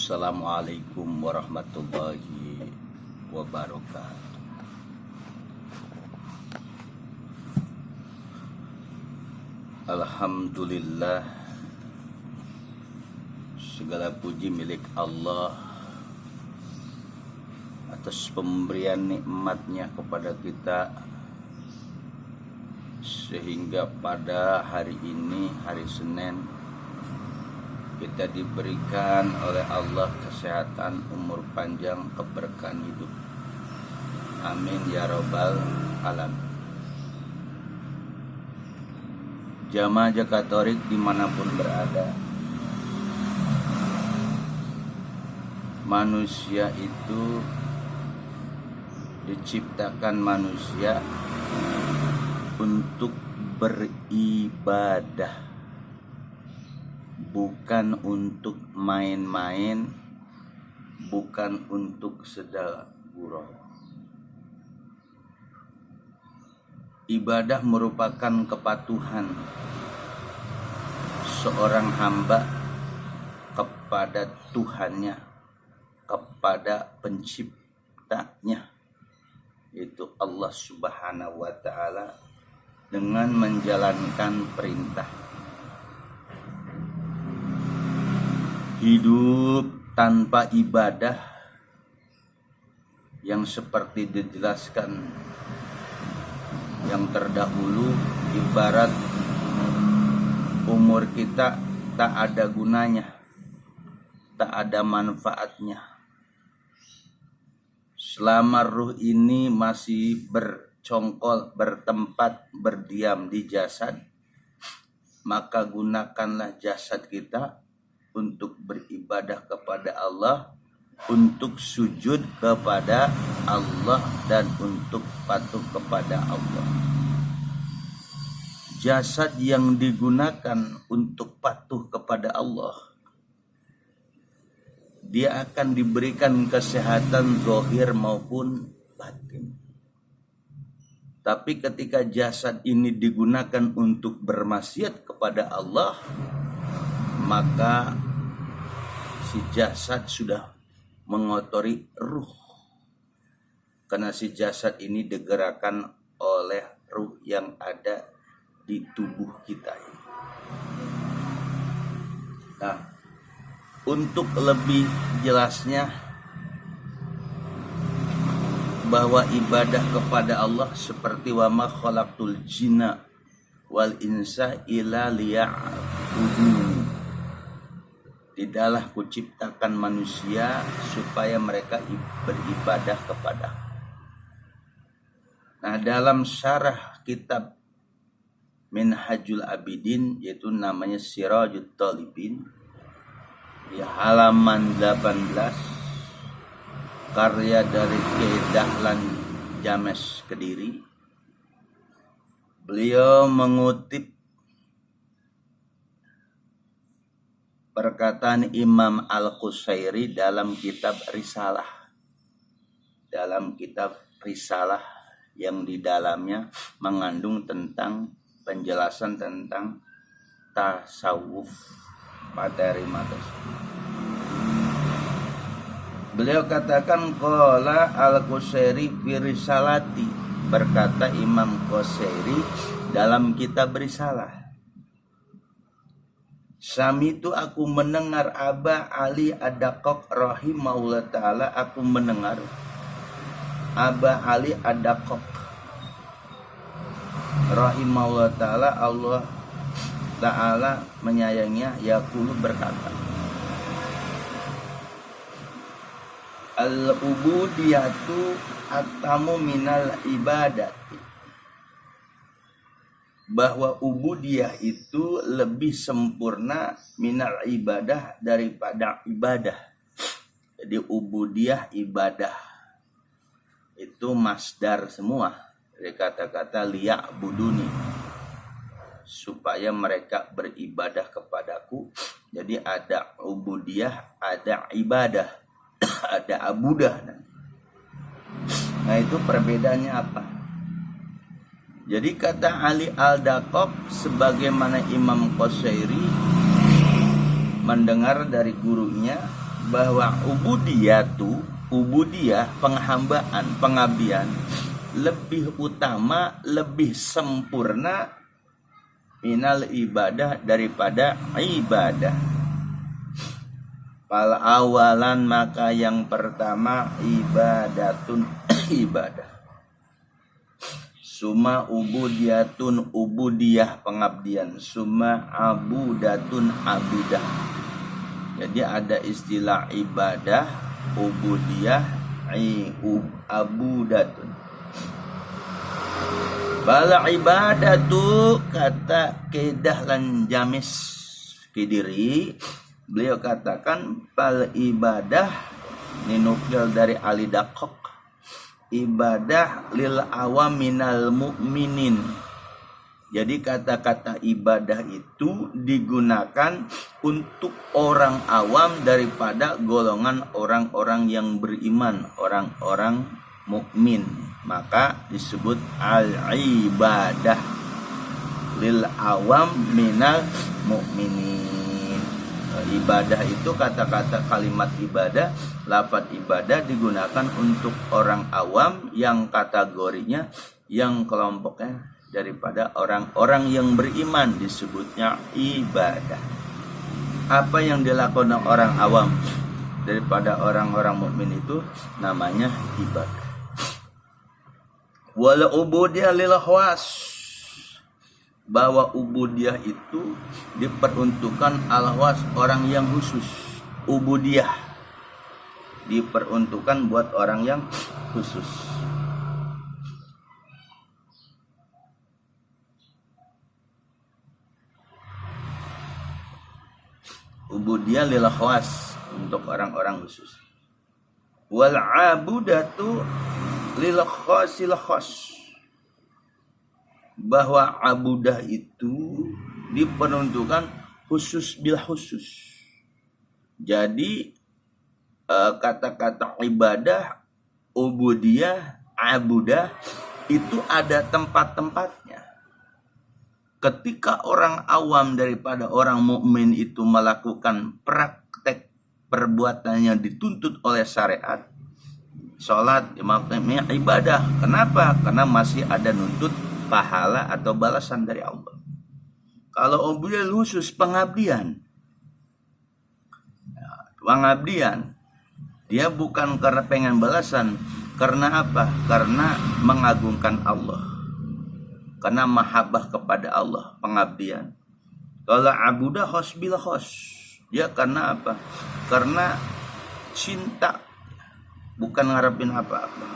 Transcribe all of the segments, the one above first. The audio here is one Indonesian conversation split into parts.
Assalamualaikum warahmatullahi wabarakatuh. Alhamdulillah, segala puji milik Allah atas pemberian nikmatnya kepada kita, sehingga pada hari ini, hari Senin, kita diberikan oleh Allah kesehatan, umur panjang, keberkahan hidup. Amin ya rabbal alamin. Jamaah Jakatorik dimanapun berada, manusia itu diciptakan manusia untuk beribadah, bukan untuk main-main, bukan untuk sedekah gurau. Ibadah merupakan kepatuhan seorang hamba kepada Tuhannya, kepada penciptanya, yaitu Allah Subhanahu wa Ta'ala, dengan menjalankan perintah. Hidup tanpa ibadah yang seperti dijelaskan yang terdahulu, ibarat umur kita tak ada gunanya, tak ada manfaatnya. Selama ruh ini masih bercongkol, bertempat, berdiam di jasad, maka gunakanlah jasad kita untuk beribadah kepada Allah, untuk sujud kepada Allah, dan untuk patuh kepada Allah. Jasad yang digunakan untuk patuh kepada Allah, dia akan diberikan kesehatan zahir maupun batin. Tapi ketika jasad ini digunakan untuk bermaksiat kepada Allah, maka si jasad sudah mengotori ruh, karena si jasad ini digerakkan oleh ruh yang ada di tubuh kita ini. Nah, untuk lebih jelasnya bahwa ibadah kepada Allah seperti wa ma khalaqtul jinna wal insa illa liya'budun. Tidaklah kuciptakan manusia supaya mereka beribadah kepada. Nah, dalam syarah kitab Minhajul Abidin, yaitu namanya Sirajut Talibin, di halaman 18, karya dari Kiai Dahlan James Kediri, beliau mengutip perkataan Imam Al-Qusairi dalam kitab Risalah. Dalam kitab Risalah yang di dalamnya mengandung tentang penjelasan tentang tasawuf pada rimatas. Beliau katakan qala Al-Qusairi fi risalati, berkata Imam Qusairi dalam kitab Risalah, Sami itu aku mendengar Aba Ali Ad-Daqqaq rahimahullah ta'ala, aku mendengar Aba Ali Ad-Daqqaq rahimahullah ta'ala, Allah ta'ala menyayanginya, yaqulu berkata, al-ubudiyatu atamu minal ibadati, bahwa ubudiyah itu lebih sempurna minal ibadah, daripada ibadah. Jadi ubudiyah, ibadah itu masdar semua dari kata-kata liya'buduni, supaya mereka beribadah kepadaku. Jadi ada ubudiyah, ada ibadah, ada abudah. Nah, itu perbedaannya apa? Jadi kata Ali Al-Daqqaq, sebagaimana Imam Qusairi mendengar dari gurunya bahwa ubudiyah penghambaan, pengabdian lebih utama, lebih sempurna minal ibadah daripada ibadah. Pal awalan maka yang pertama ibadatun ibadah. Suma ubudiyatun ubudiyah pengabdian. Suma abudatun abudah. Jadi ada istilah ibadah, ubudiyah, abudatun. Bala ibadatu kata kedah lan jamis kidiri. Beliau katakan pal ibadah ninukil dari Ali Dakok, ibadah lil awam minal mu'minin. Jadi kata-kata ibadah itu digunakan untuk orang awam daripada golongan orang-orang yang beriman, orang-orang mukmin. Maka disebut al-ibadah lil awam minal mu'minin. Ibadah itu kata-kata kalimat ibadah, lafaz ibadah digunakan untuk orang awam yang kategorinya, yang kelompoknya daripada orang-orang yang beriman, disebutnya ibadah. Apa yang dilakukan orang awam daripada orang-orang mukmin itu namanya ibadah. Wala ubudiyah lil khawas, bahwa ubudiyah itu diperuntukkan al-khawas, orang yang khusus. Ubudiyah diperuntukkan buat orang yang khusus. Ubudiyah lil khawas, untuk orang-orang khusus. Wal abudatu lil khasil khas, bahwa abudah itu diperuntukkan khusus bil khusus. Jadi kata-kata ibadah, ubudiyah, abudah itu ada tempat-tempatnya. Ketika orang awam daripada orang mukmin itu melakukan praktek perbuatannya dituntut oleh syariat, sholat, ibadah. Kenapa? Karena masih ada nuntut pahala atau balasan dari Allah. Kalau ubudiyah khusus pengabdian, pengabdian dia bukan karena pengen balasan, karena apa? Karena mengagungkan Allah, karena mahabbah kepada Allah, pengabdian. Kalau abudah khos bil khos, dia karena apa? Karena cinta, bukan ngarepin apa-apa.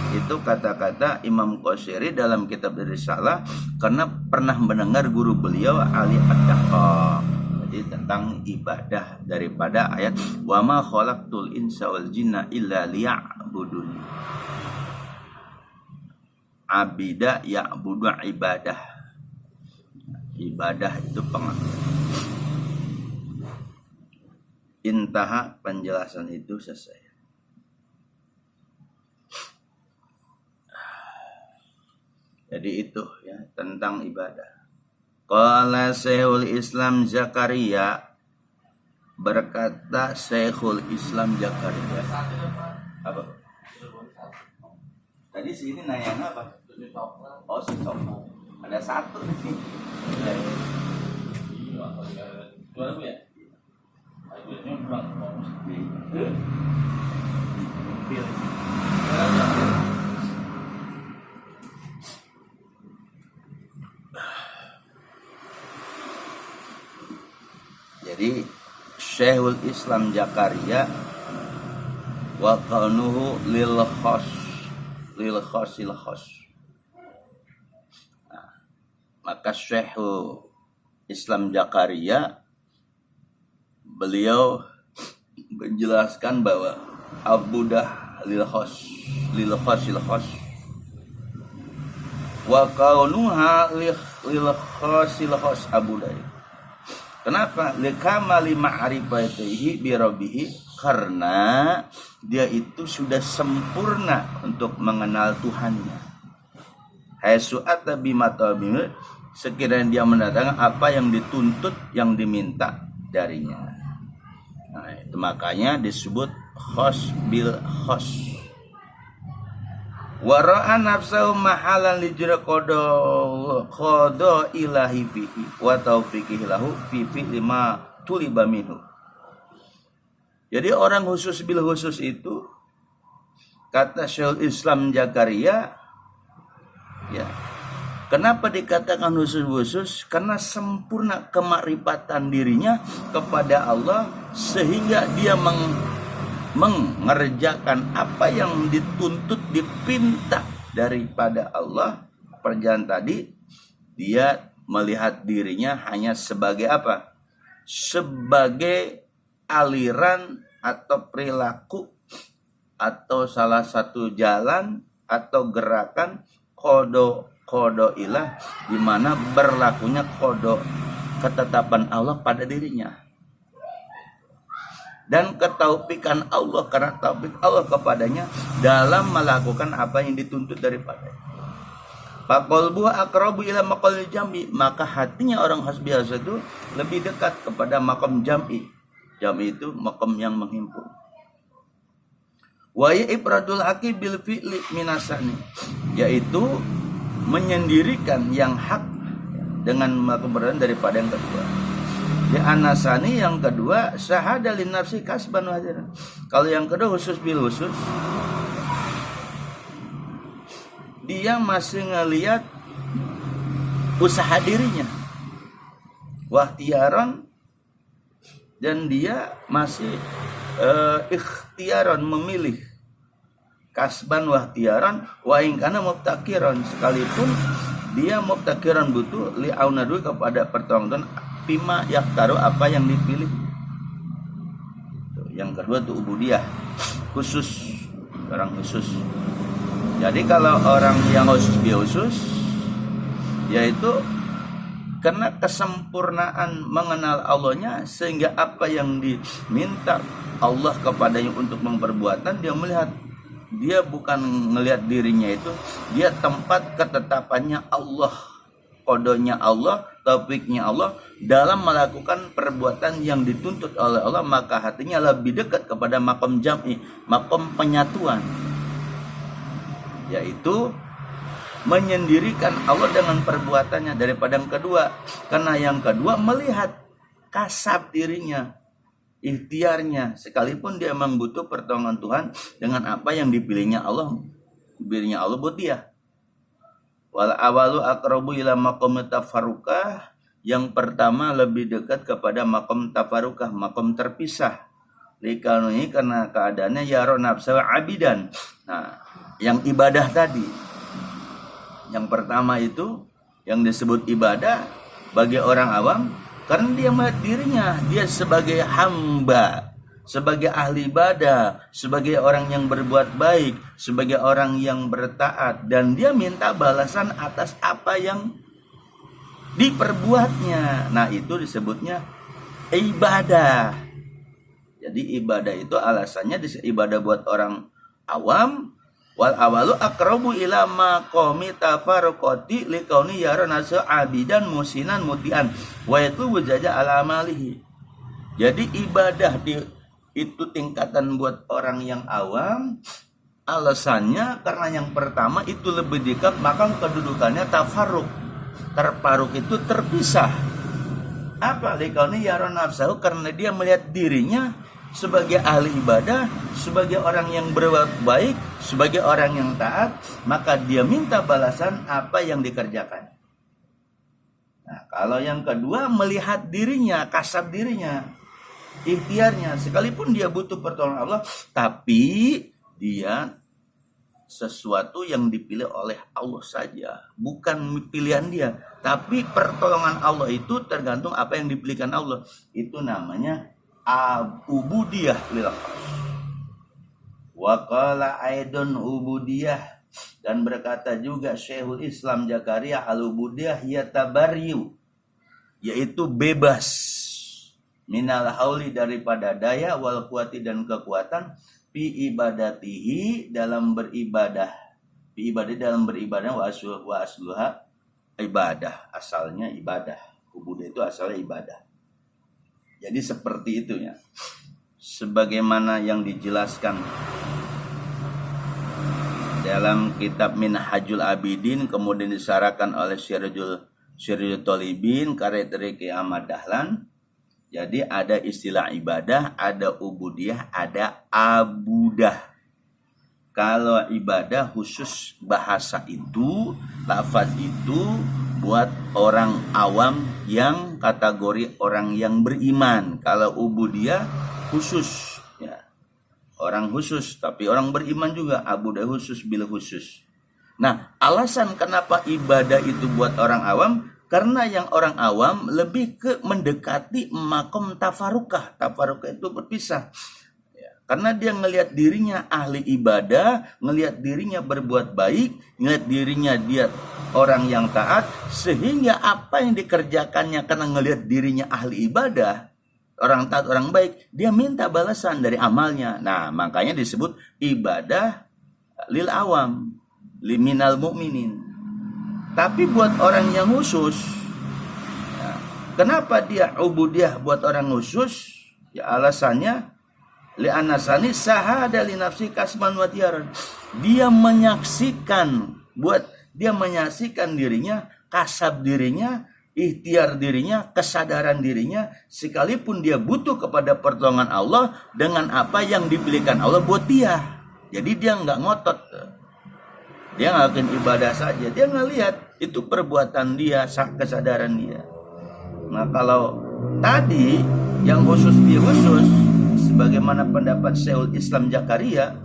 Itu kata-kata Imam Qushairi dalam kitab Risalah, karena pernah mendengar guru beliau Ali Ad-Daqqaq, jadi tentang ibadah daripada ayat wa ma khalaqtul insa wal jinna illa liya'budun. Abida ya'budu ibadah. Ibadah itu pengabdian. Intaha, penjelasan itu selesai. Jadi itu ya tentang ibadah. Qala Syekhul Islam Zakaria, berkata Syekhul Islam Zakaria. Apa? Tadi sini nanya apa? Oh, stop. Ada satu di sini. Dua ya? Akhirnya pulang mau mesti. Jadi Syekhul Islam Zakaria wa qanuhu lil khas maka Syekhul Islam Zakaria beliau menjelaskan bahwa abudah lil khasil khas wa qaunuha lil khasil khas abudah. Kenapa? Likamali ma'rifatihi bi rabbih, karena dia itu sudah sempurna untuk mengenal Tuhannya. Haitsu ata bi matabim, sekiranya dia mendatangkan apa yang dituntut, yang diminta darinya. Nah, Makanya disebut khos bil khos. Wara'a nafsahu mahalan lijra qada ilahi fihi wa taufiqihi lahu fi lima tuliba minhu. Jadi orang khusus bil khusus itu, kata Syekhul Islam Zakaria, ya, kenapa dikatakan khusus-khusus? Karena sempurna kemakrifatan dirinya kepada Allah sehingga dia mengerjakan apa yang dituntut, dipinta daripada Allah. Perjalanan tadi dia melihat dirinya hanya sebagai apa? Sebagai aliran atau perilaku atau salah satu jalan atau gerakan kodo ilah, di mana berlakunya kodo ketetapan Allah pada dirinya dan ketaufikan Allah, karena taufik Allah kepadanya dalam melakukan apa yang dituntut daripadanya. Faqalbu aqrabu ila maqal jam'i, maka hatinya orang hasbiasa itu lebih dekat kepada maqam jam'i. Jam'i itu maqam yang menghimpun. Wa ibradul haqi bil fi'li minasani, yaitu menyendirikan yang hak dengan kebenaran daripada yang kedua. Ya anasani yang kedua syahada lin nafsi kasban wa hadiran. Kalau yang kedua khusus bil khusus, dia masih ngelihat usaha dirinya. Wahtiyaron, dan dia masih ikhtiaron, memilih. Kasban wahtiaran wa in kana mubtakiran, sekalipun dia mubtakiran butuh li'aunadu kepada pertolongan pima yaktaru, apa yang dipilih. Yang kedua tuh ubudiyah khusus, orang khusus. Jadi kalau orang yang khusus khusus, yaitu karena kesempurnaan mengenal Allahnya, sehingga apa yang diminta Allah kepadanya untuk memperbuatan, dia melihat, dia bukan melihat dirinya itu, dia tempat ketetapannya Allah, kodonya Allah, taufiknya Allah dalam melakukan perbuatan yang dituntut oleh Allah, maka hatinya lebih dekat kepada makom jam'i, makom penyatuan, yaitu menyendirikan Allah dengan perbuatannya daripada yang kedua. Karena yang kedua melihat kasab dirinya, ikhtiarnya, sekalipun dia memang butuh pertolongan Tuhan dengan apa yang dipilihnya Allah buat dia. Wal awalu aqrabu ila maqam tafarruqah, yang pertama lebih dekat kepada maqam tafarruqah, maqam terpisah. Likanuni, karena keadaannya yaro nafsa abidan. Nah, yang ibadah tadi, yang pertama itu yang disebut ibadah bagi orang awam, karena dia melihat dirinya, dia sebagai hamba, sebagai ahli ibadah, sebagai orang yang berbuat baik, sebagai orang yang bertaat, dan dia minta balasan atas apa yang diperbuatnya. Nah, itu disebutnya ibadah. Jadi ibadah itu alasannya ibadah buat orang awam. Wal awalu aqrabu ila maqami tafarruqati liqauni yarana abidan musinan mutian wa yatlubu jaza ala amalihi. Jadi ibadah itu tingkatan buat orang yang awam. Alasannya karena yang pertama itu lebih dekat, maka kedudukannya tafarruq. Terparuk itu terpisah. Apa liqauni yarana nafsahu, karena dia melihat dirinya sebagai ahli ibadah, sebagai orang yang berbuat baik, sebagai orang yang taat, maka dia minta balasan apa yang dikerjakan. Nah, kalau yang kedua melihat dirinya, kasab dirinya, ikhtiarnya, sekalipun dia butuh pertolongan Allah, tapi dia sesuatu yang dipilih oleh Allah saja, bukan pilihan dia, tapi pertolongan Allah itu tergantung apa yang dipilihkan Allah. Itu namanya ubudiyah lil khas. Wa qala aidun ubudiyah, dan berkata juga Syekhul Islam Zakaria, al-ubudiyah ya tabaryu, yaitu bebas minal hauli, daripada daya, wal quwati, dan kekuatan, fi ibadatihi, dalam beribadah, fi ibadah, dalam beribadah, wa asluha ibadah, asalnya ibadah. Ubudiyah itu asalnya ibadah. Jadi seperti itu ya. sebagaimana yang dijelaskan dalam kitab Minhajul Abidin, kemudian disarahkan oleh Syirajul Thalibin karya Tariq Ahmad Dahlan. Jadi ada istilah ibadah, ada ubudiyah, ada abudah. Kalau ibadah khusus bahasa itu, lafaz itu buat orang awam yang kategori orang yang beriman. Kalau ubudiyah khusus, ya, orang khusus, tapi orang beriman juga, abudah khusus, bil khusus. Nah, alasan kenapa ibadah itu buat orang awam, karena yang orang awam lebih ke mendekati makom tafarukah. Tafarukah itu berpisah. Karena dia ngelihat dirinya ahli ibadah, ngelihat dirinya berbuat baik, ngelihat dirinya dia orang yang taat, sehingga apa yang dikerjakannya karena ngelihat dirinya ahli ibadah, orang taat, orang baik, dia minta balasan dari amalnya. Nah, makanya disebut ibadah lil awam, liminal mu'minin. Tapi buat orang yang khusus, ya, kenapa dia ubudiyah buat orang khusus? Ya alasannya li'anasani sahada li nafsi kasman wa tiyaran. Dia menyaksikan dirinya, kasab dirinya, ikhtiar dirinya, kesadaran dirinya, sekalipun dia butuh kepada pertolongan Allah dengan apa yang dipilihkan Allah buat dia. Jadi dia nggak ngotot, dia ngelakuin ibadah saja, dia ngelihat itu perbuatan dia, kesadaran dia. Nah kalau tadi yang khusus dia khusus, sebagaimana pendapat Syekhul Islam Zakaria,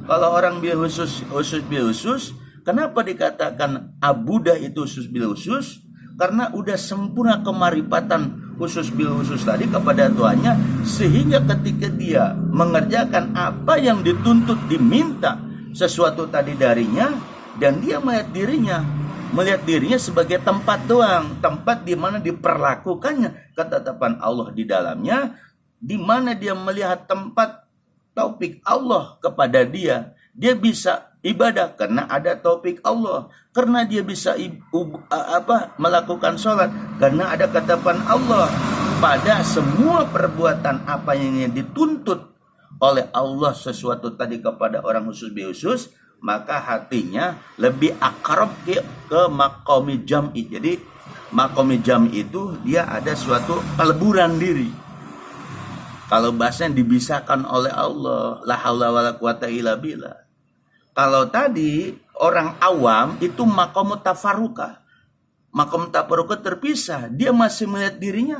kalau orang bil khusus bil khusus, kenapa dikatakan abudah itu khusus bil khusus? Karena udah sempurna kemarifatan khusus bil khusus tadi kepada Tuhannya, sehingga ketika dia mengerjakan apa yang dituntut, diminta sesuatu tadi darinya, dan dia melihat dirinya sebagai tempat doang, tempat di mana diperlakukannya ketetapan Allah di dalamnya, di mana dia melihat tempat taufik Allah kepada dia bisa ibadah karena ada taufik Allah, karena dia bisa melakukan sholat karena ada ketetapan Allah. Pada semua perbuatan apa yang dituntut oleh Allah sesuatu tadi kepada orang khusus khusus, maka hatinya lebih akrab ke makomi jam'i. Jadi makomi jam'i itu dia ada suatu peleburan diri. Kalau bahasanya dibisahkan oleh Allah, la haula wala quwata illa billah. Kalau tadi orang awam itu makom tafarruqah. Makom tafarruqah terpisah, dia masih melihat dirinya.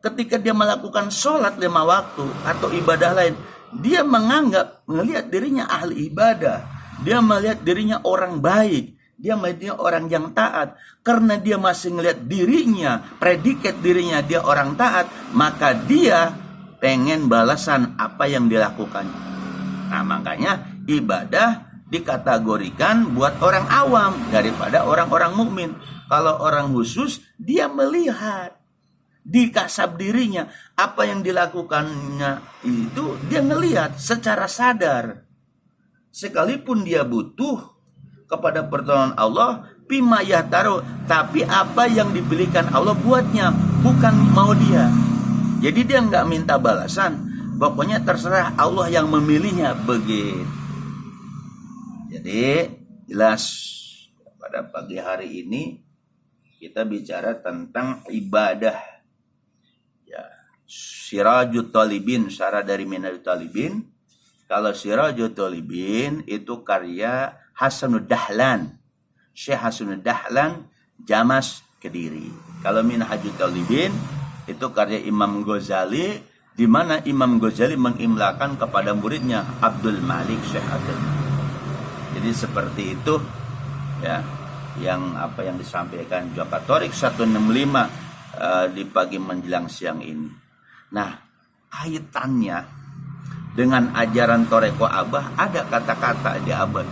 Ketika dia melakukan sholat 5 waktu atau ibadah lain, dia melihat dirinya ahli ibadah, dia melihat dirinya orang baik, dia melihat dirinya orang yang taat. Karena dia masih melihat dirinya, predikat dirinya dia orang taat, maka dia pengen balasan apa yang dilakukannya. Nah makanya ibadah dikategorikan buat orang awam daripada orang-orang mukmin. Kalau orang khusus, dia melihat di kasab dirinya, apa yang dilakukannya itu dia ngelihat secara sadar. Sekalipun dia butuh kepada pertolongan Allah, bima yahtaru, tapi apa yang diberikan Allah buatnya, bukan mau dia. Jadi dia nggak minta balasan, pokoknya terserah Allah yang memilihnya, begitu. Jadi jelas pada pagi hari ini kita bicara tentang ibadah. Ya, Sirajul Thalibin, syarah dari Minhajul Thalibin. Kalau Sirajul Thalibin itu karya Hasanuddin Dahlan, Syekh Hasanuddin Dahlan, Jamas, Kediri. Kalau Minhajul Thalibin itu karya Imam Ghazali, di mana Imam Ghazali mengimlakan kepada muridnya Abdul Malik Syekh Abdul. Jadi seperti itu ya, yang disampaikan Jaka Torik 165 di pagi menjelang siang ini. Nah, kaitannya dengan ajaran Torekoh Abah, ada kata-kata di Abah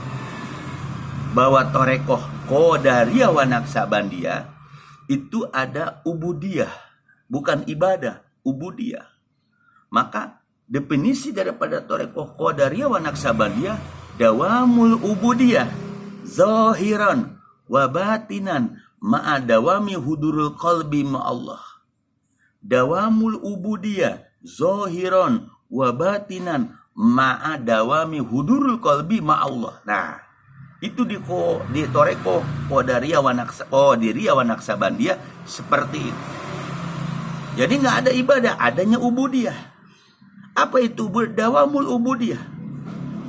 bahwa Torekoh Qadariyah wa Naqsabandiyah itu ada ubudiyah, bukan ibadah, ubudiyah. Maka definisi daripada Torekoh Qadariyah wa Naqsabandiyah, dawamul ubudiyah zahiran wa batinan ma'a dawami hudurul qalbi ma'allah. Dawamul ubudiyah zohiron wa batinan ma'a dawami hudurul qalbi ma'allah. Nah, itu di toreko qadariyah wa naqsabandiyah seperti itu. Jadi nggak ada ibadah, adanya ubudiyah. Apa itu dawamul ubudiyah?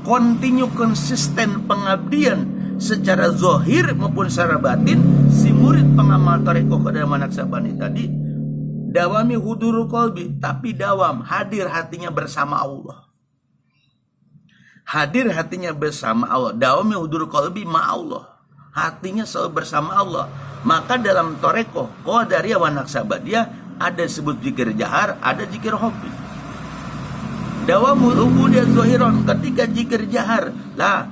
Continue konsisten pengabdian secara zohir maupun secara batin. Si murid pengamal toreko qadariyah wa naqsabandiyah tadi dawami hudurul qalbi, tapi dawam hadir hatinya bersama Allah. Hadir hatinya bersama Allah. Dawami hudurul qalbi ma'allah. Hatinya selalu bersama Allah. Maka dalam toreko qadariyah wa naqsabandiyah ada disebut zikir jahar, ada zikir khafi. Dawamul ubudiyah zohiron, ketika zikir jahar, la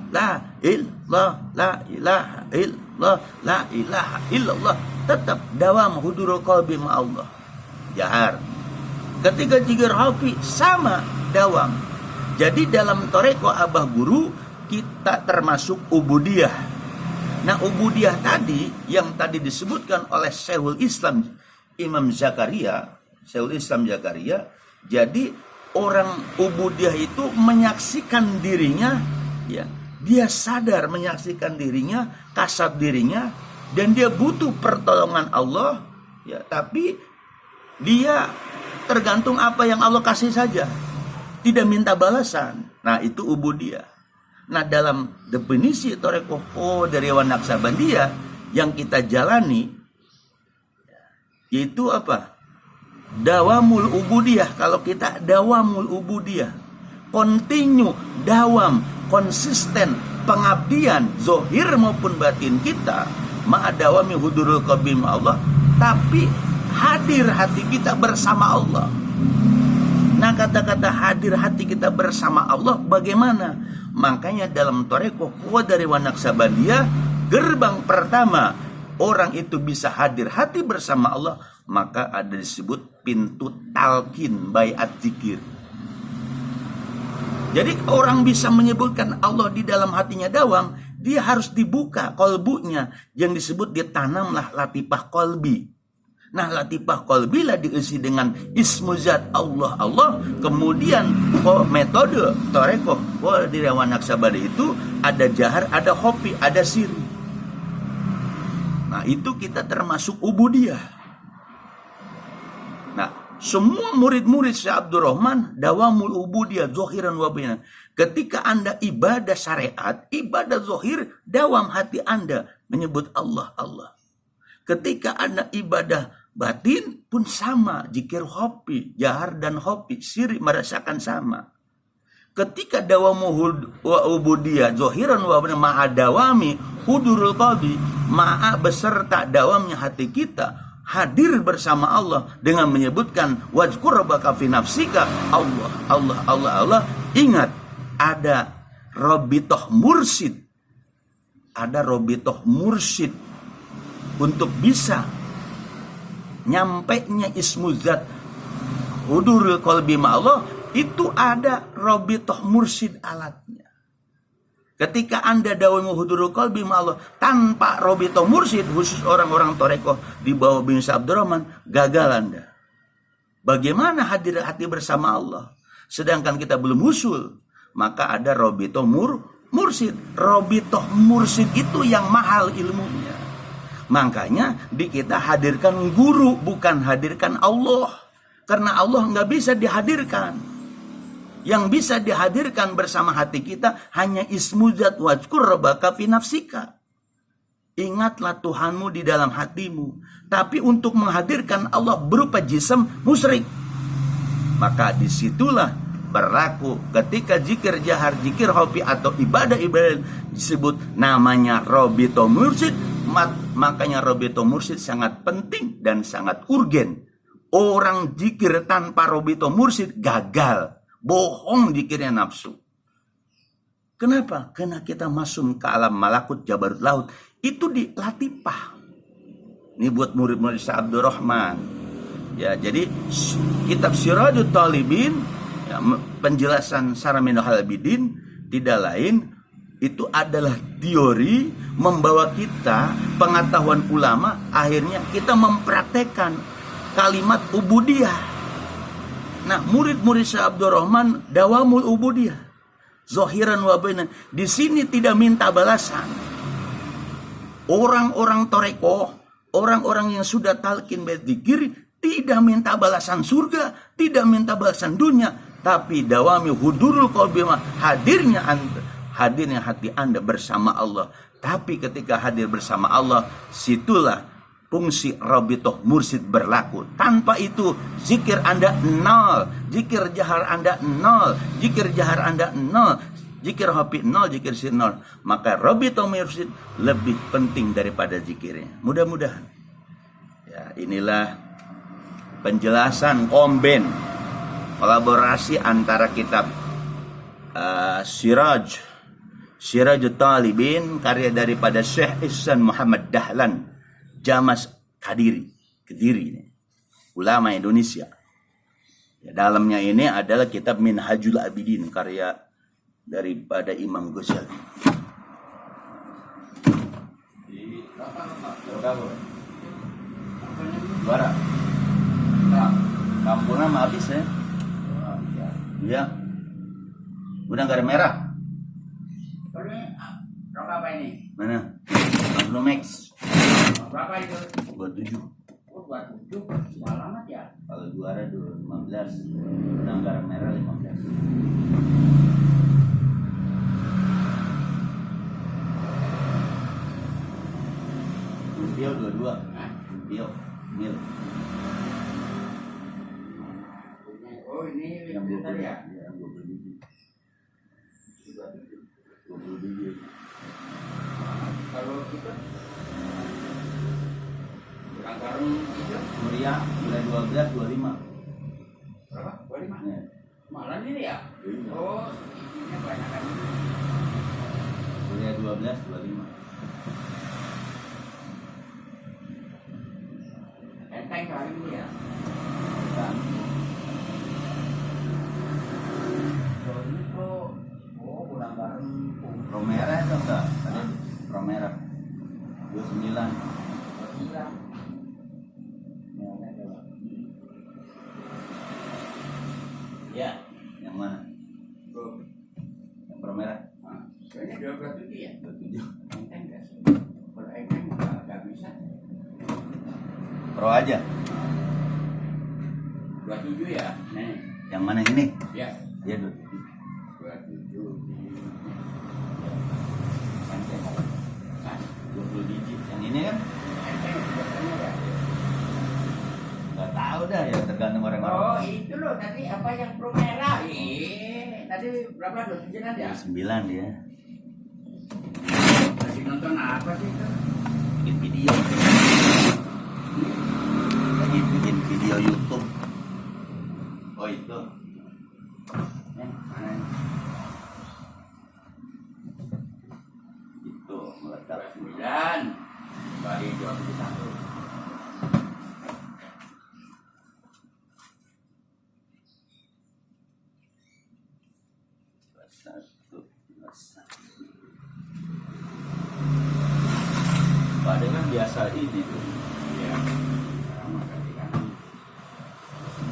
illallah, la ilaha illallah, la ilaha illallah, tetap dawam hudurul qalbi ma'allah. Jahar. Ketika zikir khafi sama dawam. Jadi dalam toreko abah guru kita termasuk ubudiyah. Nah, ubudiyah tadi yang tadi disebutkan oleh Syekhul Islam Imam Zakaria, Syekhul Islam Zakaria, jadi orang ubudiyah itu menyaksikan dirinya, ya, dia sadar menyaksikan dirinya, kasab dirinya, dan dia butuh pertolongan Allah, ya, tapi dia tergantung apa yang Allah kasih saja, tidak minta balasan. Nah, itu ubudiyah. Nah, dalam definisi toreko qadariyah wa naqsabandiyah yang kita jalani, yaitu apa? Dawamul ubudiyah. Kalau kita dawamul ubudiyah, continue, dawam, konsisten pengabdian zohir maupun batin kita, ma'adawami hudurul qalbi Allah, tapi hadir hati kita bersama Allah. Nah, kata-kata hadir hati kita bersama Allah bagaimana? Makanya dalam toreko qadariyah wa naqsabandiyah, gerbang pertama orang itu bisa hadir hati bersama Allah, maka ada disebut pintu talqin baiat zikir. Jadi orang bisa menyebutkan Allah di dalam hatinya dawam, dia harus dibuka kolbunya, yang disebut ditanamlah latifah kolbi. Nah, latifah qalbi lah diisi dengan ismu zat Allah, kemudian metode toreko qadariyah wa naqsabandiyah itu ada jahar, ada khafi, ada sirri. Nah, itu kita termasuk ubudiyah. Nah, semua murid-murid Syekh Abdul Rahman dawamul ubudiyah zohiran wa batinan. Ketika Anda ibadah syariat, ibadah zohir, dawam hati Anda menyebut Allah. Ketika Anda ibadah batin pun sama, zikir khafi, jahar dan khafi, sirri merasakan sama. Ketika dawamuhul wa ubudiyah zohiran wa batinan ma'adawami hudurul qalbi, ma'a beserta dawamnya hati kita hadir bersama Allah dengan menyebutkan wazkur rabbaka fi nafsika, Allah. Ingat, ada robitoh mursid, untuk bisa nyampainya ismu zat hudurul qalbi ma'allah, itu ada robitoh mursid alatnya. Ketika Anda dawamu hudurul qalbi ma'allah tanpa robitoh mursid, khusus orang-orang toreko di bawah bin Abdul Rahman, gagal Anda. Bagaimana hadir hati bersama Allah sedangkan kita belum usul? Maka ada robitoh mursid. Robitoh mursid itu yang mahal ilmunya. Makanya di kita hadirkan guru, bukan hadirkan Allah. Karena Allah nggak bisa dihadirkan. Yang bisa dihadirkan bersama hati kita hanya ismu zat wazkur rabbaka fi nafsika. Ingatlah Tuhanmu di dalam hatimu. Tapi untuk menghadirkan Allah berupa jism, musyrik. Maka disitulah berlaku ketika zikir jahar, zikir khafi atau ibadah-ibadah disebut namanya robito mursid. Makanya robito mursid sangat penting dan sangat urgen. Orang zikir tanpa robito mursid gagal, bohong zikirnya nafsu. Kenapa? Karena kita masuk ke alam malakut jabarut laut, itu di latifah. Ini buat murid-murid Syekh Abdul Rahman. Ya, jadi kitab Sirajut Talibin, ya, penjelasan Saraminul Halbidin tidak lain itu adalah teori membawa kita pengetahuan ulama, akhirnya kita mempraktekkan kalimat ubudiyah. Nah, murid-murid Syekh Abdurrahman dawamul ubudiyah, zahiran wa bainan. Di sini tidak minta balasan. Orang-orang toreko, orang-orang yang sudah talqin berzikir tidak minta balasan surga, tidak minta balasan dunia, tapi dawami hudurul qalbi, hadirnya hati Anda bersama Allah. Tapi ketika hadir bersama Allah, situlah fungsi rabitoh mursyid berlaku. Tanpa itu zikir Anda nol, zikir jahar Anda nol, zikir jahar Anda nol, zikir hobi nol, zikir sir nol. Maka rabitoh mursyid lebih penting daripada zikirnya. Mudah-mudahan ya, inilah penjelasan komben kolaborasi antara kitab Sirajut Talibin karya daripada Syekh Ihsan Muhammad Dahlan Jamas Kediri, ulama Indonesia. Ya, dalamnya ini adalah kitab Minhajul Abidin karya daripada Imam Ghazali. Suara. Kampungnya mah habis ya. Iya. Udah nggak ada merah. Berapa apa ini? Mana? Max. Berapa itu? 27. Oh, 27. Mahal amat ya? Kalau juara 15. Udah nggak ada merah 15. Bio 22. Bio. Mil. Oh, ini Yang 20 ya? Yang 20 biji. 20 biji. Kalau kita kurang garam itu Muria, mulai 12, 25. berapa? 25? Ya. Malah ini ya? Iya. Oh, ini banyak kan? Muria 12, 25. Enteng kali ini ya? Dan Oh, ini tuh, oh, kurang garam. Romera itu enggak? Ada Romera 29. Gila. Ya, yang mana? Tuh. Yang Romera? Nah, ini 27 ya? 27. Enteng nggak sih? Kalau enteng nggak bisa. Pro aja. 27 ya? Nih. Yang mana ini? Ya. Iya 27. 27 di Enteng. 20 biji. Yang ini kan? enteng biasanya ya. Nggak tahu dah ya, tergantung Oh orang-orang. itu loh tadi apa yang pro merah? Tadi berapa 29 ya? 9 dia. Tadi nonton apa sih itu? Bikin video. Lagi bikin video YouTube. Oh itu. Mana ini? Itu meledak. 29 kali 21. Padahal kan biasa ini tuh. Iya. Sekarang mah ganti-ganti.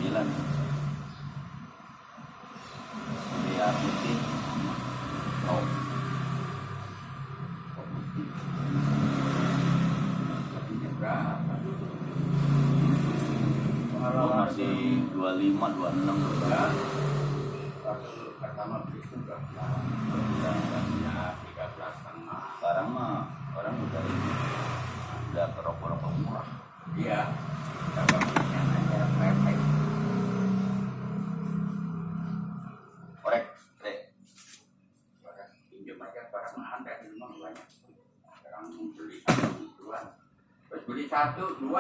9. Dia putih. Oh. Putih. Ini berapa? Kalau masih 25, 26 Ya. Pertama beli itu berapa? Ya 13,5. sekarang mah orang udah rokok-rokok murah. Iya. Dapat belinya aja perfect. Korek, Pinjam aja barang mahal dari rumah banyak. Sekarang beli satu dua. Terus beli satu dua